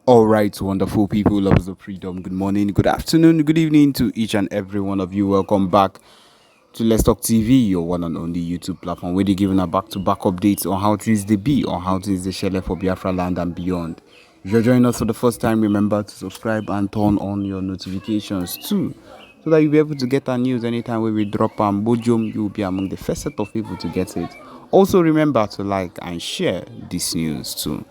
All right, wonderful people, lovers of freedom. Good morning, good afternoon, good evening to each and every one of you. Welcome back to Let's Talk TV, your one and only YouTube platform, where they're giving a back-to-back updates on how things they be, on how things they share for Biafra land and beyond. If you're joining us for the first time, remember to subscribe and turn on your notifications too, so that you'll be able to get our news anytime we drop Bojum. You'll be among the first set of people to get it. Also, remember to like and share this news too.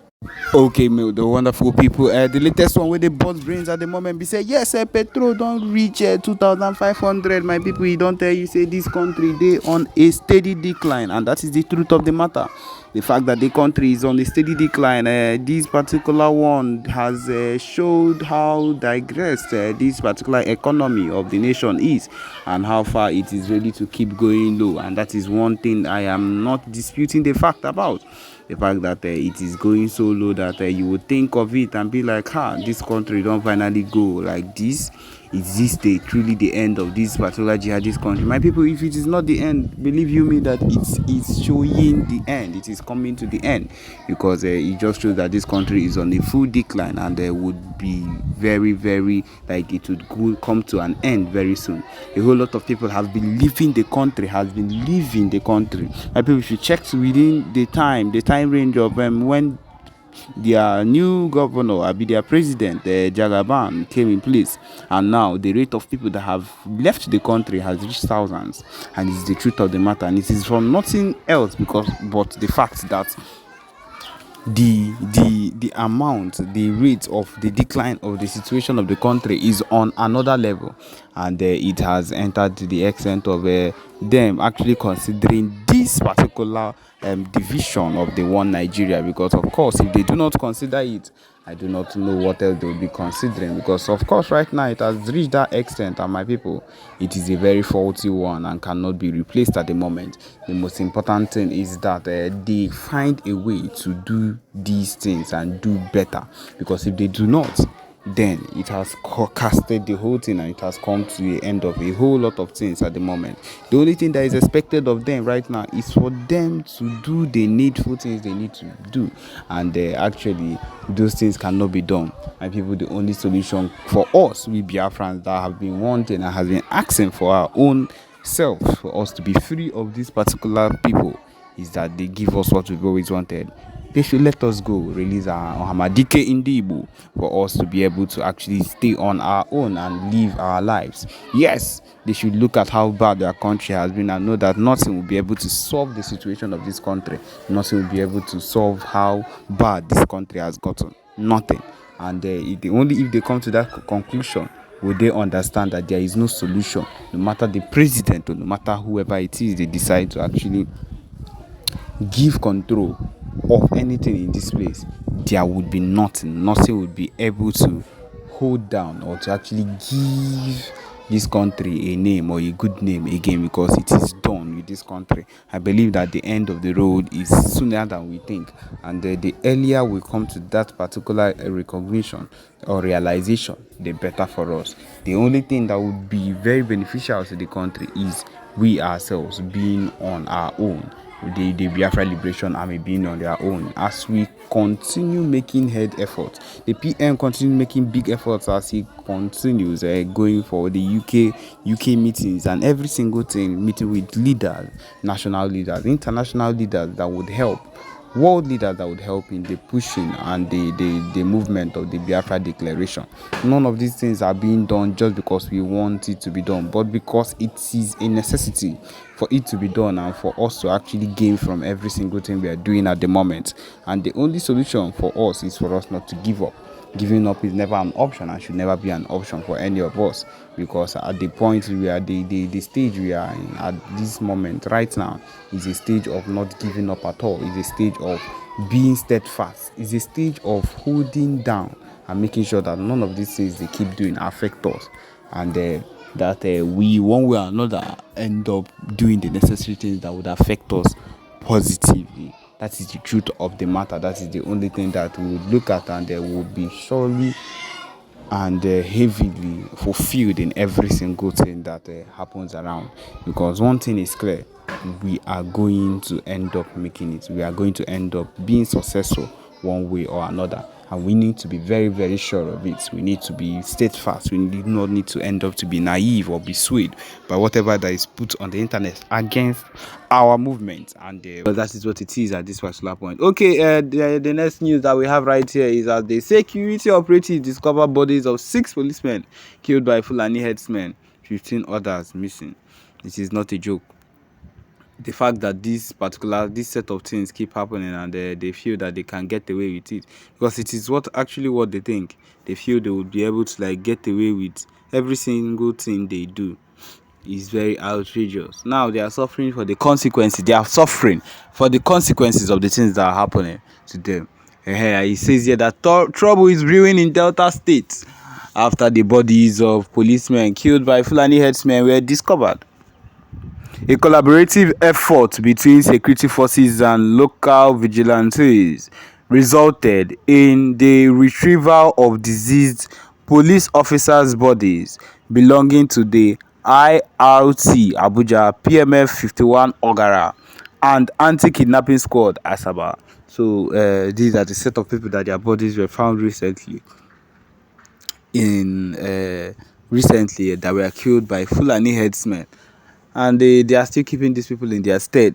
Okay, the wonderful people. The latest one with the boss brains at the moment, be say yes, petrol don't reach 2,500. My people, he don't tell you say this country they on a steady decline, and that is the truth of the matter. The fact that the country is on a steady decline, this particular one has showed how digressed this particular economy of the nation is, and how far it is ready to keep going low. And that is one thing I am not disputing the fact about. The fact that it is going so low that you would think of it and be like, this country don't finally go like this. Is this truly the end of this particular jihadist country? My people, if it is not the end, believe you me that it's showing the end. It is coming to the end, because it just shows that this country is on a full decline, and there would be very, very, like, it would come to an end very soon. A whole lot of people have been leaving the country, My people, if you check within the time range of when their new governor, their president, Jagaban, came in place, and now the rate of people that have left the country has reached thousands, and it's the truth of the matter, and it is from nothing else but the fact that the amount, the rate of the decline of the situation of the country is on another level, and it has entered to the extent of them actually considering this particular division of the one Nigeria. Because of course, if they do not consider it, I do not know what else they will be considering, because of course right now it has reached that extent, and my people, it is a very faulty one and cannot be replaced at the moment. The most important thing is that they find a way to do these things and do better, because if they do not, then it has casted the whole thing, and it has come to the end of a whole lot of things at the moment. The only thing that is expected of them right now is for them to do the needful things they need to do, and actually those things cannot be done. My people, the only solution for us, we Biafrans that have been wanting and has been asking for our own self, for us to be free of these particular people, is that they give us what we've always wanted. They should let us go, release our Hamadike Indibu, for us to be able to actually stay on our own and live our lives. Yes, they should look at how bad their country has been and know that nothing will be able to solve the situation of this country. Nothing will be able to solve how bad this country has gotten. Nothing. And only if they come to that conclusion will they understand that there is no solution, no matter the president or no matter whoever it is they decide to actually give control of anything in this place. There would be nothing would be able to hold down or to actually give this country a name or a good name again, because it is done with this country. I believe that the end of the road is sooner than we think, and the earlier we come to that particular recognition or realization, the better for us. The only thing that would be very beneficial to the country is we ourselves being on our own, the Biafra Liberation Army being on their own, as we continue making head efforts. The PM continues making big efforts as he continues going for the UK meetings and every single thing, meeting with leaders, national leaders, international leaders that would help, world leaders that would help in the pushing and the movement of the Biafra Declaration. None of these things are being done just because we want it to be done, but because it is a necessity for it to be done and for us to actually gain from every single thing we are doing at the moment. And the only solution for us is for us not to give up. Giving up is never an option and should never be an option for any of us, because at the point we are, the stage we are in at this moment right now is a stage of not giving up at all. It's a stage of being steadfast. It's a stage of holding down and making sure that none of these things they keep doing affect us, and that we one way or another end up doing the necessary things that would affect us positively. That is the truth of the matter. That is the only thing that we would look at, and there will be surely and heavily fulfilled in every single thing that happens around. Because one thing is clear, we are going to end up making it. We are going to end up being successful one way or another. And we need to be very, very sure of it. We need to be steadfast. We do not need to end up to be naive or be swayed by whatever that is put on the internet against our movement. And that is what it is at this particular point. Okay, the next news that we have right here is that the security operatives discover bodies of 6 policemen killed by Fulani headsmen, 15 others missing. It is not a joke. The fact that this set of things keep happening, and they feel that they can get away with it, because it is what they think. They feel they would be able to like get away with every single thing they do. Is very outrageous. Now they are suffering for the consequences. They are suffering for the consequences of the things that are happening to them. He says here that trouble is brewing in Delta State after the bodies of policemen killed by Fulani headsmen were discovered. A collaborative effort between security forces and local vigilantes resulted in the retrieval of deceased police officers' bodies belonging to the IRT Abuja, PMF 51 Ogara, and Anti-Kidnapping Squad Asaba. So these are the set of people that their bodies were found recently that were killed by Fulani headsmen. And they are still keeping these people in their stead.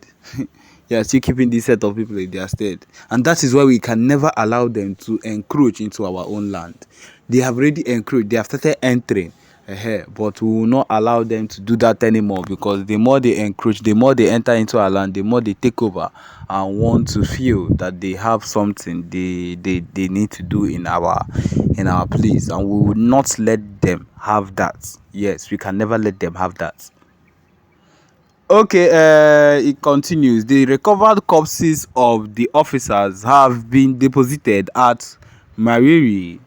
They are still keeping this set of people in their stead. And that is why we can never allow them to encroach into our own land. They have already encroached. They have started entering. But we will not allow them to do that anymore, because the more they encroach, the more they enter into our land, the more they take over and want to feel that they have something they need to do in our place. And we will not let them have that. Yes, we can never let them have that. Okay, it continues. The recovered corpses of the officers have been deposited at Mariri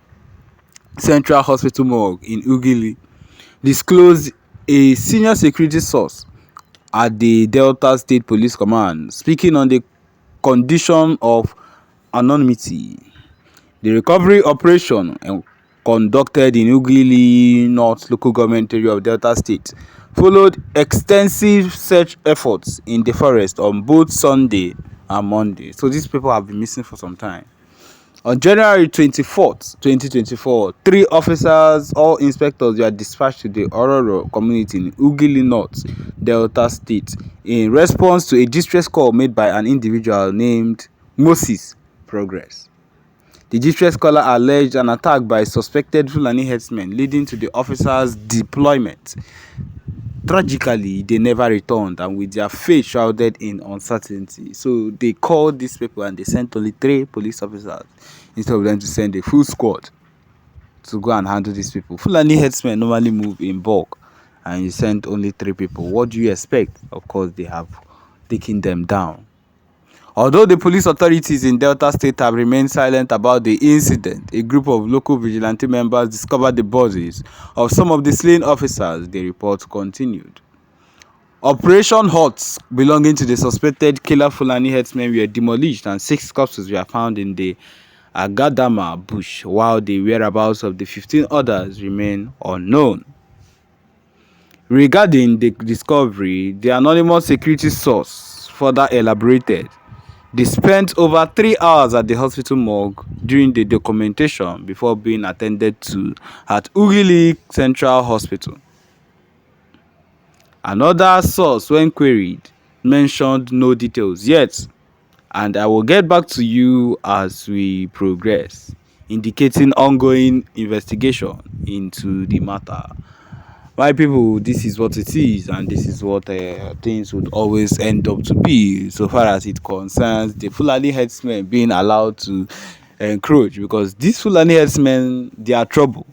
Central Hospital morgue in Ugili, disclosed a senior security source at the Delta State Police Command, speaking on the condition of anonymity. The recovery operation conducted in Ugili North local government area of Delta State followed extensive search efforts in the forest on both Sunday and Monday. So these people have been missing for some time. On January 24th, 2024, 3 officers, all inspectors, were dispatched to the Ororo community in Ugili North, Delta State, in response to a distress call made by an individual named Moses Progress. The distress caller alleged an attack by suspected Fulani herdsmen, leading to the officers' deployment. Tragically, they never returned, and with their fate shrouded in uncertainty. So they called these people and they sent only 3 police officers instead of them to send a full squad to go and handle these people. Fulani herdsmen normally move in bulk, and you sent only 3 people. What do you expect? Of course, they have taken them down. Although the police authorities in Delta State have remained silent about the incident, a group of local vigilante members discovered the bodies of some of the slain officers. The report continued. Operation Huts belonging to the suspected killer Fulani herdsmen were demolished, and 6 corpses were found in the Agadama bush, while the whereabouts of the 15 others remain unknown. Regarding the discovery, the anonymous security source further elaborated. They spent over 3 hours at the hospital morgue during the documentation before being attended to at Ugili Central Hospital. Another source, when queried, mentioned no details yet, and I will get back to you as we progress, indicating ongoing investigation into the matter. My people, this is what it is, and this is what things would always end up to be, so far as it concerns the Fulani herdsmen being allowed to encroach, because these Fulani herdsmen, they are trouble.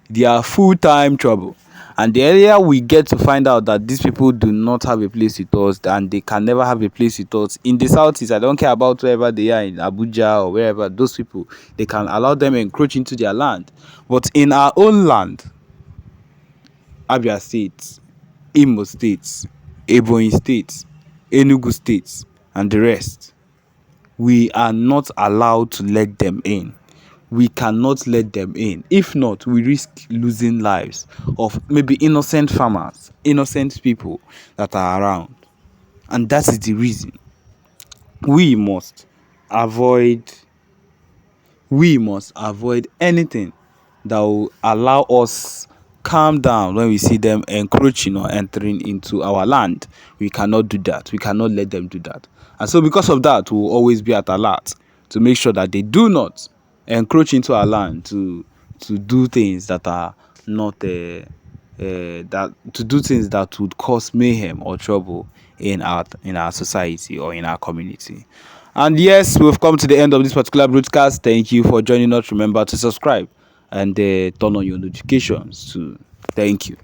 They are full-time trouble. And the earlier we get to find out that these people do not have a place with us, and they can never have a place with us in the southeast, I don't care about wherever they are, in Abuja or wherever, those people, they can allow them encroach into their land. But in our own land, Abia State, Imo State, Ebonyi State, Enugu State, and the rest, we are not allowed to let them in. We cannot let them in. If not, we risk losing lives of maybe innocent farmers, innocent people that are around. And that is the reason we must avoid we must avoid anything that will allow us calm down when we see them encroaching or entering into our land. We cannot do that. We cannot let them do that. And so because of that, we will always be at alert to make sure that they do not encroach into our land to do things that are not that to do things that would cause mayhem or trouble in our society or in our community. And yes, we've come to the end of this particular broadcast. Thank you for joining us. Remember to subscribe and turn on your notifications too. Thank you.